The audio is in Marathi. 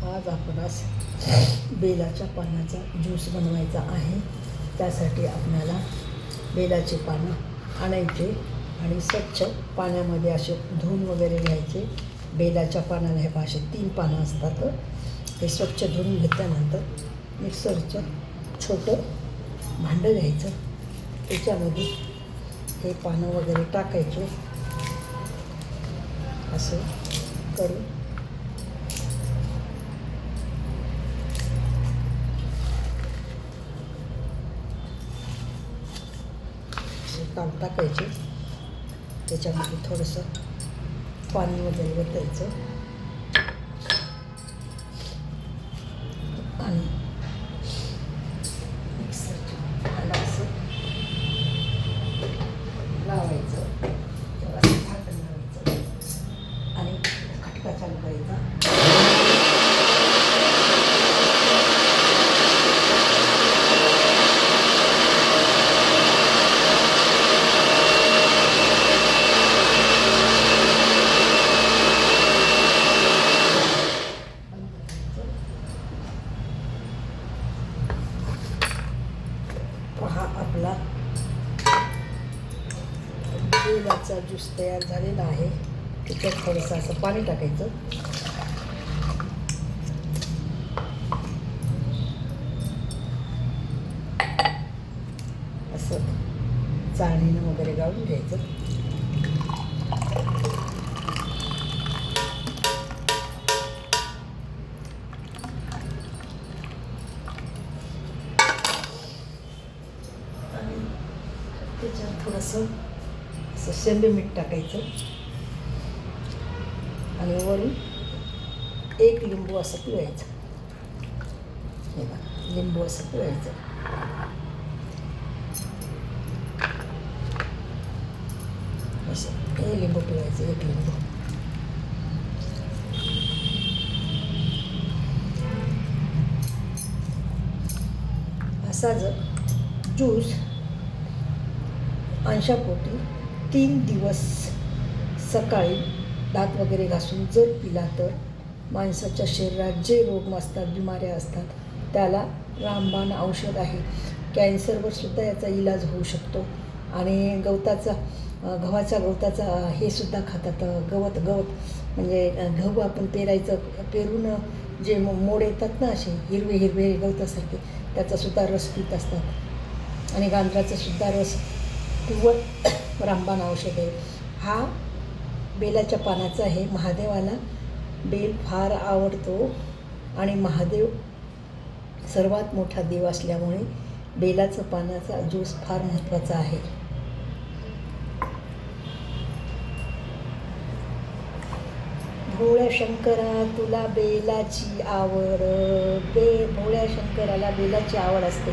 आज आपणास बेलाच्या पानाचा ज्यूस बनवायचा आहे. त्यासाठी आपल्याला बेलाचे पानं आणायचे आणि स्वच्छ पाण्यामध्ये असे धुवून वगैरे घ्यायचे. बेलाच्या पानाला हे असे 3 पानं असतात. हे स्वच्छ धुवून घेतल्यानंतर मिक्सरचं छोटं भांडं घ्यायचं. त्याच्यामध्ये हे पानं वगैरे टाकायचे. असं करून टाकायचे. त्याच्यामध्ये थोडंसं पाणी वगैरे ओतायचं आणि मिक्सरची भांडं असं लावायचं. त्याला झाकण लावायचं आणि खटका चालू करायचा. पहा, आपला बेलाचा ज्यूस तयार झालेला आहे. त्याच्यात थोडंसं असं पाणी टाकायचं. असं चाळणीनं वगैरे गाळून घ्यायचं. त्याच्यात थोडंसं असं शेंदे मीठ टाकायचं आणि वरून 1 लिंबू असं पिळायचं. हे बघा, लिंबू असं पिळायचं. असं हे लिंबू पिळायचं, 1 लिंबू. असा जर ज्यूस अंशापोटी 3 दिवस सकाळी दात वगैरे घासून जर पिला तर माणसाच्या शरीरात जे रोग असतात, बिमाऱ्या असतात, त्याला रामबाण औषध आहे. कॅन्सरवर सुद्धा याचा इलाज होऊ शकतो. आणि गव्हाच्या गवताचा हे सुद्धा खातात. गवत म्हणजे गहू आपण पेरून जे मोड येतात ना, असे हिरवे हिरवे गवतासारखे, त्याचा सुद्धा रस पित असतात. आणि गांजराचा सुद्धा रस किंवा रामबाण औषध आहे. हा बेलाच्या पानाचा आहे. महादेवाला बेल फार आवडतो आणि महादेव सर्वात मोठा देव असल्यामुळे बेलाचा पानाचा ज्यूस फार महत्त्वाचा आहे. भोळ्या शंकरा तुला बेलाची आवड. भोळ्या शंकराला बेलाची आवड असते.